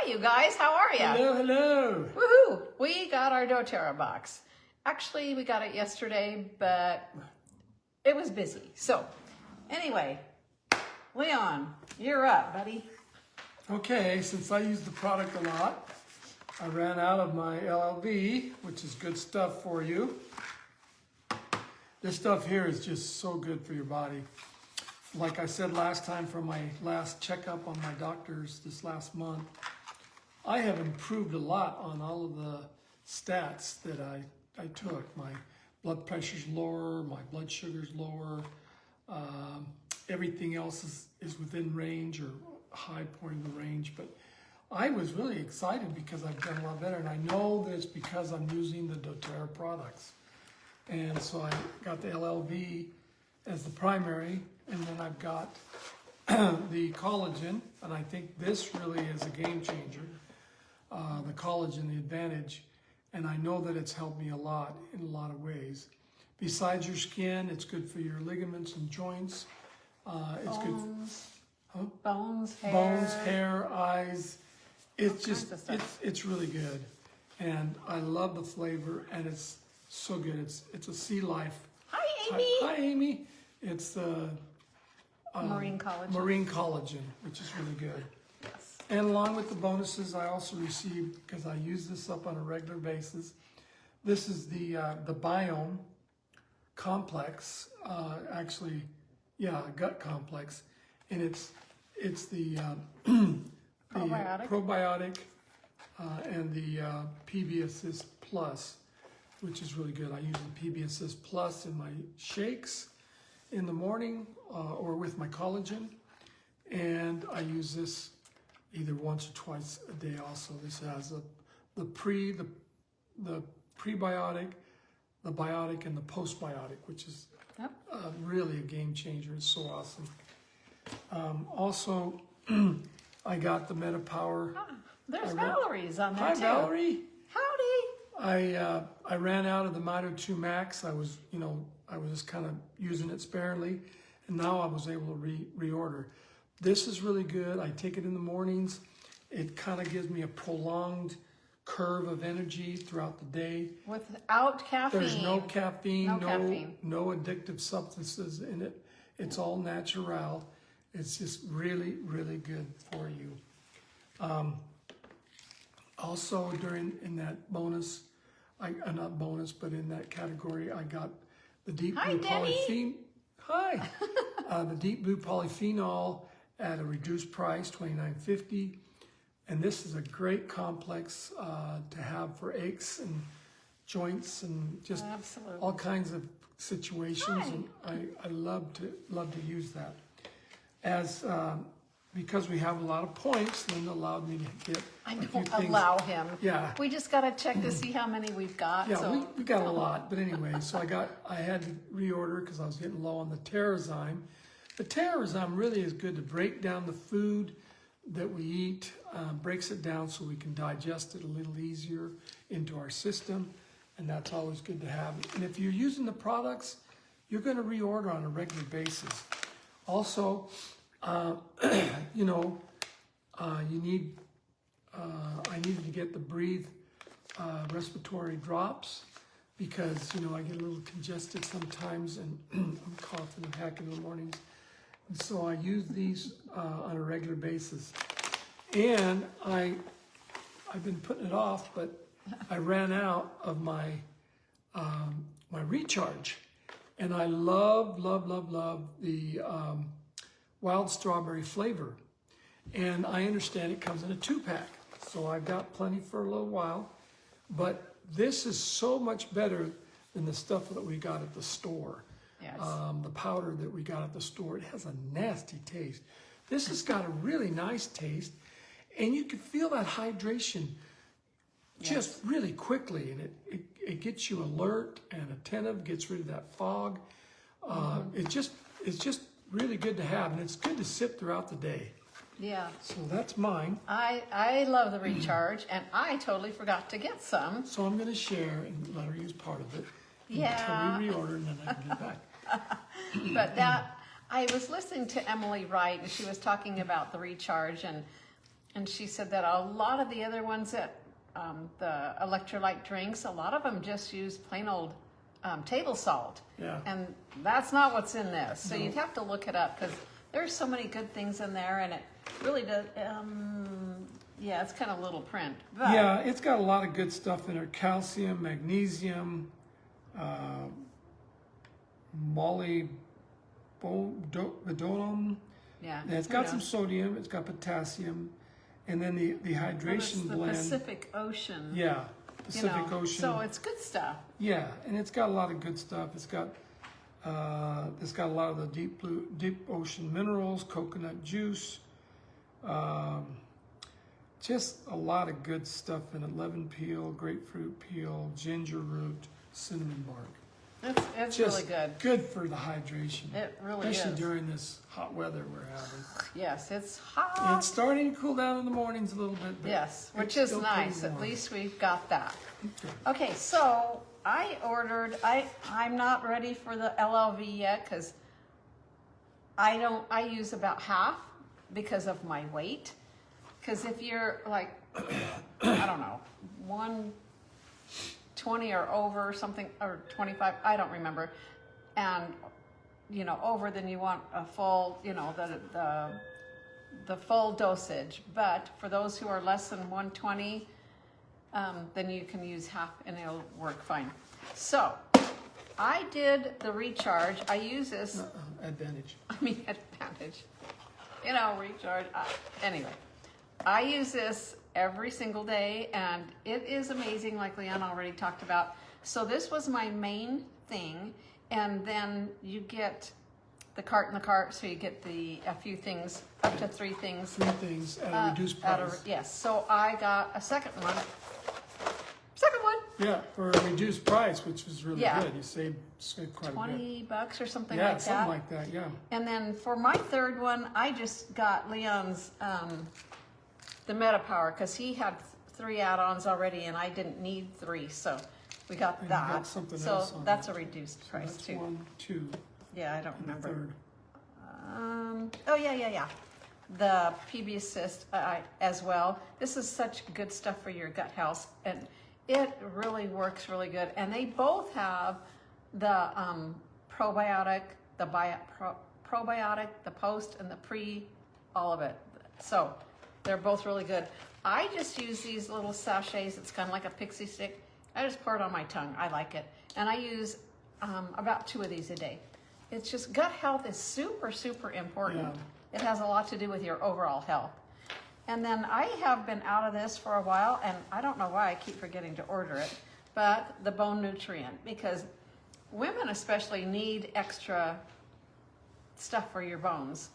Hi, you guys. How are you? Hello, hello. Woohoo! We got our doTERRA box. Actually, we got it yesterday, but it was busy. So, anyway, Leon, you're up, buddy. Okay, since I use the product a lot, I ran out of my LLV, which is good stuff for you. This stuff here is just so good for your body. Like I said last time from my last checkup on my doctors this last month, I have improved a lot on all of the stats that I took. My blood pressure's lower, my blood sugar's lower, everything else is within range or high point of the range. But I was really excited because I've done a lot better, and I know that it's because I'm using the doTERRA products. And so I got the LLV as the primary, and then I've got the collagen, and I think this really is a game changer. The collagen, the Advantage, and I know that it's helped me a lot in a lot of ways. Besides your skin, it's good for your ligaments and joints. It's good for bones, hair, eyes. It's just, it's really good. And I love the flavor, and it's so good. It's a Sea Life. Hi, Amy. Hi, Amy. It's the Marine collagen, which is really good. Yes. And along with the bonuses, I also received, because I use this up on a regular basis, this is the Biome Complex, gut complex, and it's the probiotic and the PB Assist Plus, which is really good. I use the PB Assist Plus in my shakes in the morning or with my collagen, and I use this either once or twice a day. Also, this has the prebiotic, the biotic, and the postbiotic, which is really a game changer. It's so awesome. Also, I got the MetaPWR. There's Valerie's on there Hi, too. Valerie. Howdy. I ran out of the Mito 2 Max. I was just kind of using it sparingly, and now I was able to reorder. This is really good. I take it in the mornings. It kind of gives me a prolonged curve of energy throughout the day. Without caffeine. There's no caffeine, caffeine. No addictive substances in it. It's all natural. It's just really, really good for you. Also, in that bonus, not bonus, but in that category, I got the deep blue polyphenol. Hi, the deep blue polyphenol at a reduced price, $29.50, and this is a great complex to have for aches and joints and just all kinds of situations. Hi. And I love to use that as. Because we have a lot of points, then allowed me to get I a don't few things. allow him. Yeah. We just got to check to see how many we've got. Yeah, so. we got a lot. But anyway, so I had to reorder because I was getting low on the Terrazyme. The Terrazyme really is good to break down the food that we eat, breaks it down so we can digest it a little easier into our system. And that's always good to have. And if you're using the products, you're going to reorder on a regular basis. Also, I needed to get the Breathe respiratory drops because, I get a little congested sometimes and I'm coughing and hacking in the mornings. And so I use these on a regular basis. And I've been putting it off, but I ran out of my recharge. And I love the wild strawberry flavor, and I understand it comes in a 2-pack, so I've got plenty for a little while. But this is so much better than the stuff that we got at the store. Yes. The powder that we got at the store, it has a nasty taste. This has got a really nice taste, and you can feel that hydration just really quickly, and it gets you alert and attentive, gets rid of that fog. It's just really good to have, and it's good to sip throughout the day. Yeah. So that's mine. I love the recharge, and I totally forgot to get some. So I'm going to share and let her use part of it Yeah. until we reorder, and then I can get back. But I was listening to Emily Wright, and she was talking about the recharge, and And she said that a lot of the other ones that, the electrolyte drinks, a lot of them just use plain old table salt. Yeah. And that's not what's in this. So No. you'd have to look it up because there's so many good things in there, and it really does, yeah, it's kind of little print. But Yeah, it's got a lot of good stuff in it. Calcium, magnesium, molybdenum. yeah. And it's who got some knows? sodium, it's got potassium, and then the Well, it's hydration the blend. Pacific Ocean. Yeah, you Pacific know, Ocean. So it's good stuff. Yeah, and it's got a lot of good stuff. It's got a lot of the deep ocean minerals, coconut juice, just a lot of good stuff in it. Lemon peel, grapefruit peel, ginger root, cinnamon bark. It's Just really good. Good for the hydration. It really especially is. during this hot weather we're having. Yes, it's hot. It's starting to cool down in the mornings a little bit. But Yes, which it's is still pretty nice. At warm. least we've got that. Okay. Okay, so I ordered. I'm not ready for the LLV yet because I use about half because of my weight. Because if you're like, I don't know, 120 or over or something, or 25, I don't remember, and you know, over, then you want a full, you know, the full dosage. But for those who are less than 120, then you can use half and it'll work fine. So I did the recharge. I use this, Advantage. Advantage. You know, recharge. Anyway, I use this every single day and it is amazing, like Leon already talked about. So this was my main thing. And then you get the cart in the cart, so you get a few things, up to 3 things. 3 things at a reduced price. Yes, so I got a second one. Yeah, for a reduced price, which was really Yeah. good. You saved quite a bit. $20 or something Yeah, like that. something like that, yeah. And then for my third one, I just got Leon's, the MetaPWR, because he had 3 add-ons already and I didn't need 3, so we got And you that. got something so else on that's it. a reduced So price that's too. 1, 2, Yeah, I don't and a remember. third. Oh yeah. The PB Assist as well. This is such good stuff for your gut health, and it really works really good. And they both have the probiotic, probiotic, the post, and the pre, all of it. So they're both really good. I just use these little sachets. It's kind of like a pixie stick. I just pour it on my tongue. I like it, and I use about 2 of these a day. It's just gut health is super, super important. Yeah. It has a lot to do with your overall health. And then I have been out of this for a while, and I don't know why I keep forgetting to order it, but the bone nutrient, because women especially need extra stuff for your bones,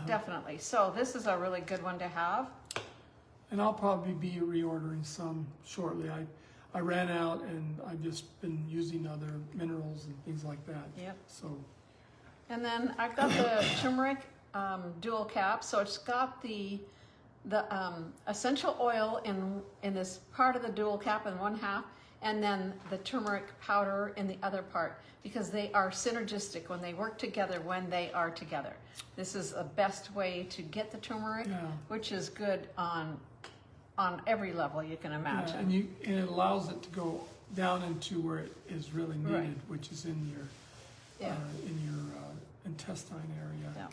definitely. So this is a really good one to have. And I'll probably be reordering some shortly. I ran out and I've just been using other minerals and things like that. Yep. So, And then I've got the Turmeric Dual Cap, so it's got the essential oil in this part of the dual cap in one half, and then the turmeric powder in the other part, because they are synergistic when they work together, when they are together. This is the best way to get the turmeric, Yeah. which is good on every level you can yeah, imagine. and it allows it to go down into where it is really needed, Right. which is in your Yeah. intestine area. Yeah.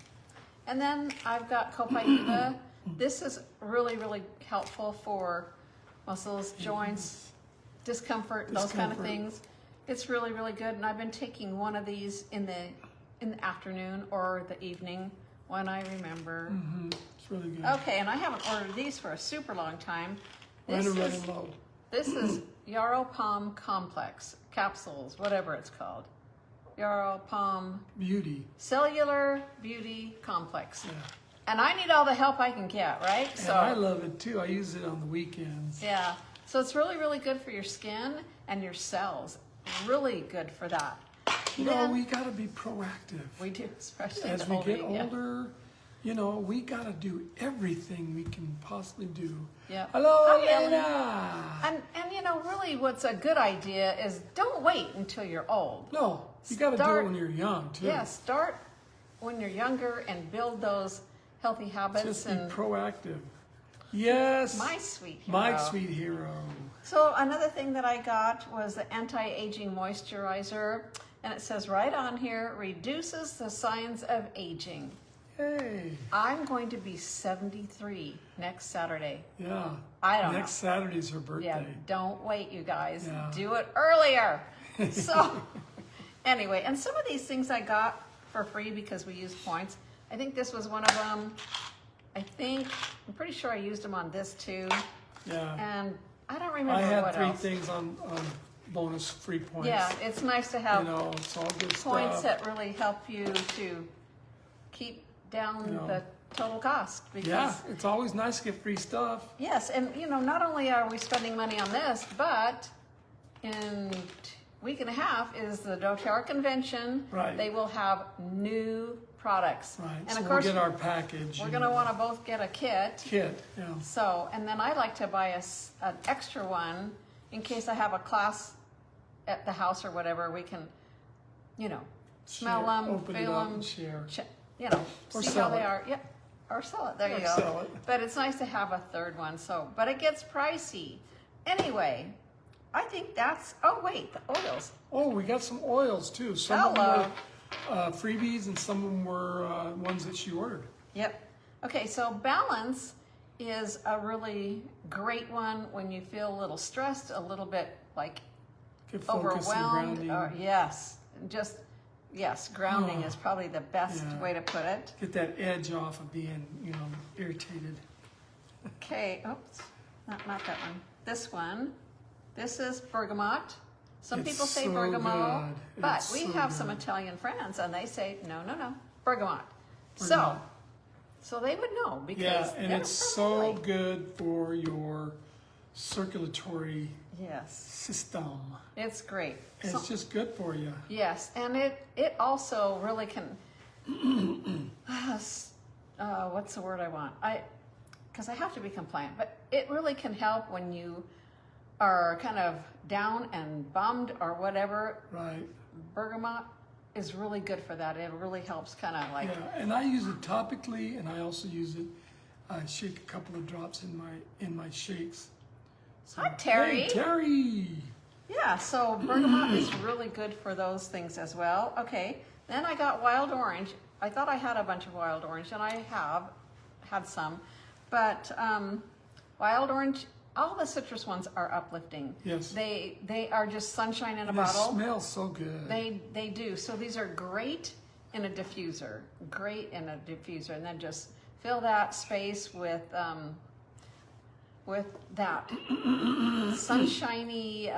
And then I've got Copaiba. This is really, really helpful for muscles, joints, discomfort, those kind of Discomfort. things. It's really, really good. And I've been taking one of these in the afternoon or the evening when I remember. It's really good. Okay, and I haven't ordered these for a super long time. Mine This are is running low. this is Yarrow Palm Complex capsules, whatever it's called. Yarrow Palm Beauty. Cellular Beauty Complex. Yeah. And I need all the help I can get, right? And I love it too. I use it on the weekends. Yeah. So it's really, really good for your skin and your cells. Really good for that. You know, we got to be proactive. We do, especially As the we older get you get. older, you know, we got to do everything we can possibly do. Yeah. Hello, Hi, Ellen. Elena. And you know, really what's a good idea is don't wait until you're old. No, you got to do it Start- when you're young too. Yeah, start when you're younger and build those healthy habits. Just be And proactive. Yes. My sweet hero. My sweet hero. So another thing that I got was the anti-aging moisturizer, and it says right on here, reduces the signs of aging. Hey. I'm going to be 73 next Saturday. Yeah. I don't Next know. Saturday's her birthday. Yeah, don't wait, you guys. Yeah. Do it earlier. So anyway, and some of these things I got for free because we used points. I think this was one of them. I'm pretty sure I used them on this too. Yeah. And I don't remember I had what 3 else. things on bonus free points. Yeah, it's nice to have You know, it's all good points stuff. that really help you to keep down You know. the total cost. Because, Yeah, it's always nice to get free stuff. yes, and not only are we spending money on this, but in a week and a half is the doTERRA convention. Right. They will have new products. Right. And so of we'll course, get our package. we're and going to want to both get a kit. kit. Yeah. So, and then I like to buy an extra one in case I have a class at the house or whatever. We can, smell Share, them, open it feel up them, and share. Or see how sell they it. are. Yeah, or sell it. There Or you go. sell it. But it's nice to have a third one. So, but it gets pricey. Anyway, I think that's. Oh wait, the oils. Oh, we got some oils too. Some of them were freebies and some of them were ones that she ordered. Yep. Okay, so balance is a really great one when you feel a little stressed, a little bit like Get focus and overwhelmed. grounding. Yes, grounding is probably the best Yeah. way to put it. Get that edge off of being, irritated. Okay, oops, not that one. This one. This is bergamot. Some It's people say so bergamot, good. but It's we so have some good. Italian friends and they say no, bergamot. Bergamot. So they would know because Yeah, and they're it's from so Italy. good for your circulatory Yes, system. it's great. And it's just good for you. Yes, and it also really can. What's the word I want? Because I have to be compliant, but it really can help when you are kind of down and bummed or whatever. Right. Bergamot is really good for that. It really helps kind of like. Yeah, and I use it topically, and I also use it. I shake a couple of drops in my shakes. So, Hi, Terry. Hey, Terry. Yeah, so bergamot is really good for those things as well. Okay, then I got wild orange. I thought I had a bunch of wild orange, and I have had some, but wild orange, all the citrus ones are uplifting. Yes. They are just sunshine in a They bottle. smell so good. They do. So these are great in a diffuser. Great in a diffuser, and then just fill that space with that sunshiny,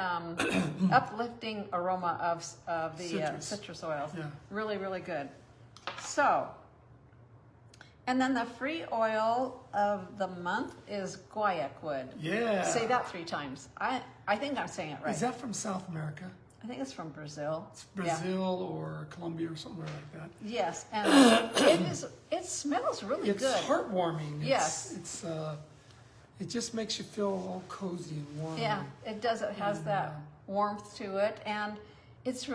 uplifting aroma of the citrus oils. Yeah. Really, really good. So, and then the free oil of the month is guaiac wood. Yeah. Say that 3 times. I think I'm saying it right. Is that from South America? I think it's from Brazil. It's Brazil or Colombia or somewhere like that. Yes, and it smells really It's good. heartwarming. Yes. It just makes you feel all cozy and warm. Yeah, it does. It has that warmth to it, and it's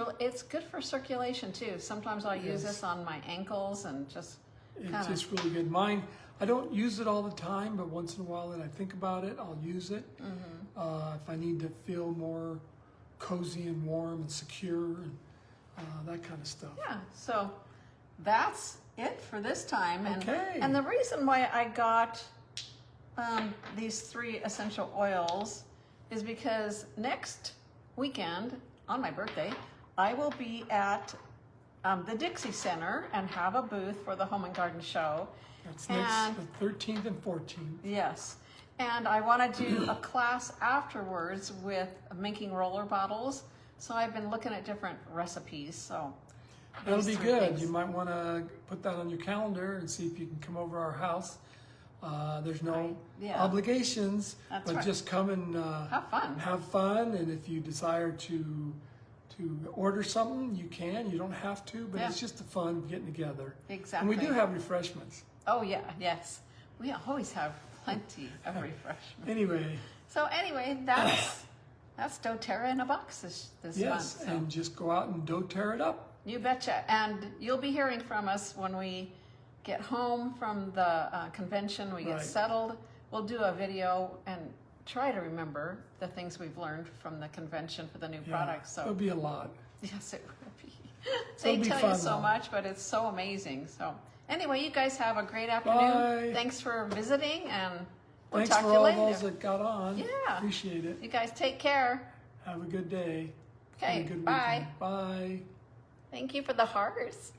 good for circulation too. Sometimes I'll use this on my ankles and just It's just really good. Mine, I don't use it all the time, but once in a while that I think about it, I'll use it. If I need to feel more cozy and warm and secure and that kind of stuff. yeah. So that's it for this time. And, Okay. And the reason why I got these 3 essential oils is because next weekend on my birthday, I will be at the Dixie Center and have a booth for the Home and Garden Show. That's next, the 13th and 14th. Yes. And I want to do a class afterwards with making roller bottles. So I've been looking at different recipes. So That'll these be 3 good. things. You might want to put that on your calendar and see if you can come over our house. There's no Yeah. obligations, That's but right. just come and Have fun. Have fun, and if you desire to order something, you can. You don't have to, but Yeah. it's just the fun getting together. Exactly. And we do have refreshments. Oh yeah, yes. We always have plenty of refreshment. Anyway, So anyway, that's doTERRA in a box this yes, month. So and just go out and doTERRA it up. you betcha. And you'll be hearing from us when we get home from the convention, we get Right. settled. we'll do a video and try to remember the things we've learned from the convention for the new products. So it'll be a lot. yes, it will be. So They it'll be tell fun, you so though. much, but it's so amazing. So anyway, you guys have a great afternoon. Bye. Thanks for visiting, and we'll Thanks talk for to you all later. those that got on. Yeah. Appreciate it. You guys take care. Have a good day. Okay, Have a good bye. weekend. Bye. Thank you for the hearts.